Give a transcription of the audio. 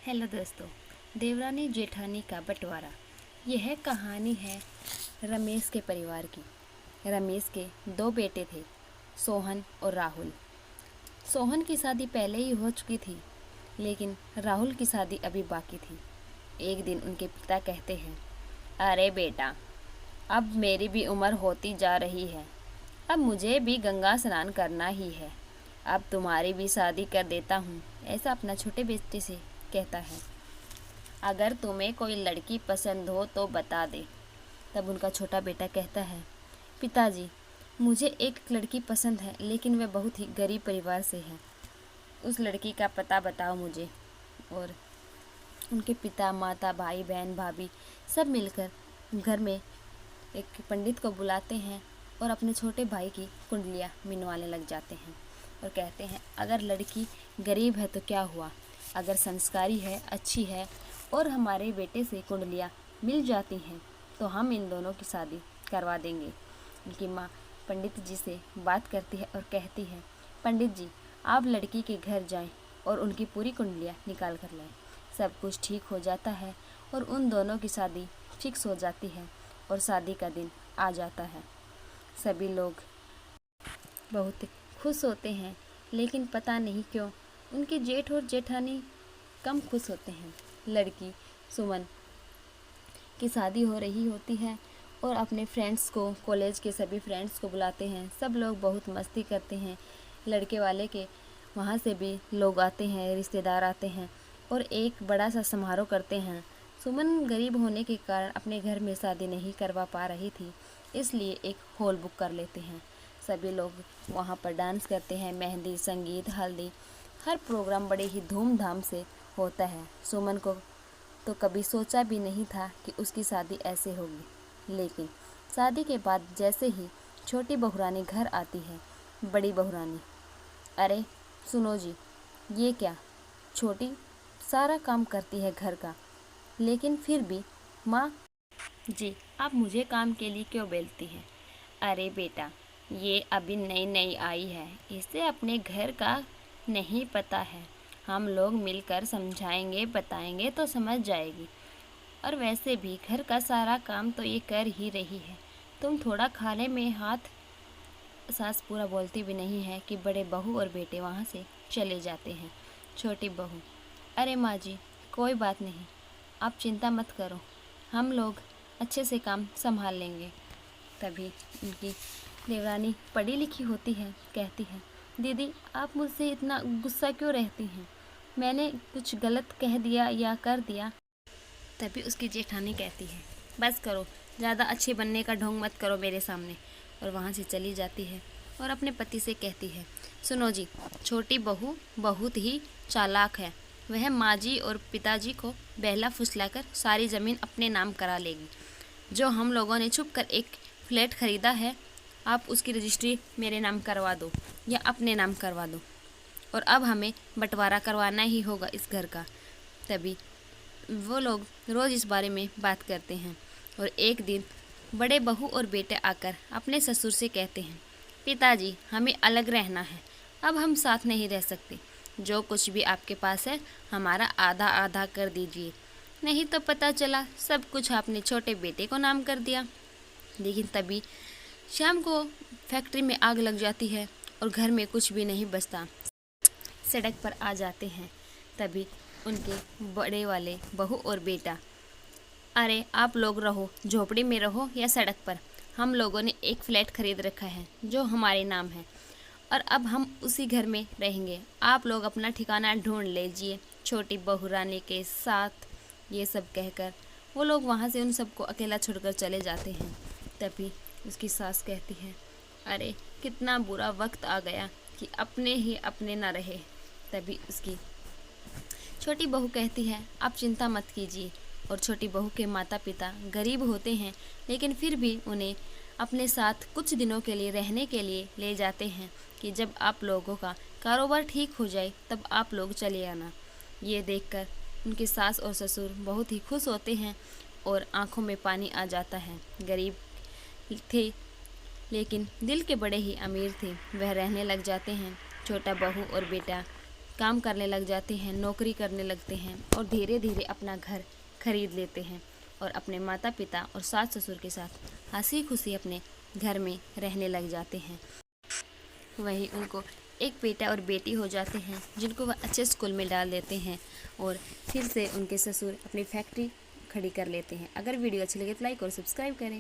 Hello दोस्तों, देवरानी जेठानी का बंटवारा। यह कहानी है रमेश के परिवार की। रमेश के दो बेटे थे, सोहन और राहुल। सोहन की शादी पहले ही हो चुकी थी, लेकिन राहुल की शादी अभी बाकी थी। एक दिन उनके पिता कहते हैं, अरे बेटा, अब मेरी भी उम्र होती जा रही है। अब मुझे भी गंगा स्नान करना ही है। अब तुम्हारी भी शादी कर देता हूँ। ऐसा अपना छोटे बेटे से कहता है। अगर तुम्हें कोई लड़की पसंद हो तो बता दे। तब उनका छोटा बेटा कहता है, पिताजी, मुझे एक लड़की पसंद है, लेकिन वह बहुत ही गरीब परिवार से है। उस लड़की का पता बताओ मुझे। और उनके पिता, माता, भाई, बहन, भाभी सब मिलकर घर में एक पंडित को बुलाते हैं और अपने छोटे भाई की कुंडलियाँ मिनवाने लग जाते हैं और कहते हैं, अगर लड़की गरीब है तो क्या हुआ, अगर संस्कारी है, अच्छी है और हमारे बेटे से कुंडलियाँ मिल जाती हैं तो हम इन दोनों की शादी करवा देंगे। उनकी माँ पंडित जी से बात करती है और कहती है, पंडित जी, आप लड़की के घर जाएं और उनकी पूरी कुंडलियाँ निकाल कर लाएं। सब कुछ ठीक हो जाता है और उन दोनों की शादी फिक्स हो जाती है और शादी का दिन आ जाता है। सभी लोग बहुत खुश होते हैं, लेकिन पता नहीं क्यों उनके जेठ और जेठानी कम खुश होते हैं। लड़की सुमन की शादी हो रही होती है और अपने फ्रेंड्स को, कॉलेज के सभी फ्रेंड्स को बुलाते हैं। सब लोग बहुत मस्ती करते हैं। लड़के वाले के वहाँ से भी लोग आते हैं, रिश्तेदार आते हैं और एक बड़ा सा समारोह करते हैं। सुमन गरीब होने के कारण अपने घर में शादी नहीं करवा पा रही थी, इसलिए एक हॉल बुक कर लेते हैं। सभी लोग वहाँ पर डांस करते हैं, मेहंदी, संगीत, हल्दी, हर प्रोग्राम बड़े ही धूमधाम से होता है। सुमन को तो कभी सोचा भी नहीं था कि उसकी शादी ऐसे होगी, लेकिन शादी के बाद जैसे ही छोटी बहुरानी घर आती है, बड़ी बहुरानी, अरे सुनो जी, ये क्या, छोटी सारा काम करती है घर का, लेकिन फिर भी माँ जी, आप मुझे काम के लिए क्यों बेलती हैं? अरे बेटा, ये अभी नई नई आई है, इसे अपने घर का नहीं पता है। हम लोग मिलकर समझाएंगे, बताएंगे तो समझ जाएगी। और वैसे भी घर का सारा काम तो ये कर ही रही है, तुम थोड़ा खाने में हाथ। सास पूरा बोलती भी नहीं है कि बड़े बहू और बेटे वहाँ से चले जाते हैं। छोटी बहू, अरे माँ जी, कोई बात नहीं, आप चिंता मत करो, हम लोग अच्छे से काम संभाल लेंगे। तभी उनकी देवरानी पढ़ी लिखी होती है, कहती है, दीदी, आप मुझसे इतना गुस्सा क्यों रहती हैं? मैंने कुछ गलत कह दिया या कर दिया? तभी उसकी जेठानी कहती है, बस करो, ज़्यादा अच्छे बनने का ढोंग मत करो मेरे सामने। और वहाँ से चली जाती है और अपने पति से कहती है, सुनो जी, छोटी बहू बहुत ही चालाक है। वह माँ जी और पिताजी को बहला फुसलाकर सारी ज़मीन अपने नाम करा लेगी। जो हम लोगों ने छुप कर एक फ्लैट ख़रीदा है, आप उसकी रजिस्ट्री मेरे नाम करवा दो या अपने नाम करवा दो, और अब हमें बंटवारा करवाना ही होगा इस घर का। तभी वो लोग रोज़ इस बारे में बात करते हैं और एक दिन बड़े बहू और बेटे आकर अपने ससुर से कहते हैं, पिताजी, हमें अलग रहना है, अब हम साथ नहीं रह सकते। जो कुछ भी आपके पास है हमारा आधा आधा कर दीजिए, नहीं तो पता चला सब कुछ आपने छोटे बेटे को नाम कर दिया। लेकिन तभी शाम को फैक्ट्री में आग लग जाती है और घर में कुछ भी नहीं बचता। सड़क पर आ जाते हैं। तभी उनके बड़े वाले बहू और बेटा, अरे आप लोग रहो, झोपड़ी में रहो या सड़क पर, हम लोगों ने एक फ्लैट खरीद रखा है जो हमारे नाम है और अब हम उसी घर में रहेंगे। आप लोग अपना ठिकाना ढूंढ लीजिए। छोटी बहुरानी के साथ ये सब कहकर वो लोग वहाँ से उन सबको अकेला छोड़कर चले जाते हैं। तभी उसकी सास कहती है, अरे कितना बुरा वक्त आ गया कि अपने ही अपने ना रहे। तभी उसकी छोटी बहू कहती है, आप चिंता मत कीजिए। और छोटी बहू के माता पिता गरीब होते हैं, लेकिन फिर भी उन्हें अपने साथ कुछ दिनों के लिए रहने के लिए ले जाते हैं कि जब आप लोगों का कारोबार ठीक हो जाए तब आप लोग चले आना। ये देखकर उनके सास और ससुर बहुत ही खुश होते हैं और आंखों में पानी आ जाता है। गरीब थे लेकिन दिल के बड़े ही अमीर थे। वह रहने लग जाते हैं। छोटा बहू और बेटा काम करने लग जाते हैं, नौकरी करने लगते हैं और धीरे धीरे अपना घर खरीद लेते हैं और अपने माता पिता और सास ससुर के साथ हंसी खुशी अपने घर में रहने लग जाते हैं। वहीं उनको एक बेटा और बेटी हो जाते हैं जिनको वह अच्छे स्कूल में डाल देते हैं और फिर से उनके ससुर अपनी फैक्ट्री खड़ी कर लेते हैं। अगर वीडियो अच्छी लगे तो लाइक और सब्सक्राइब करें।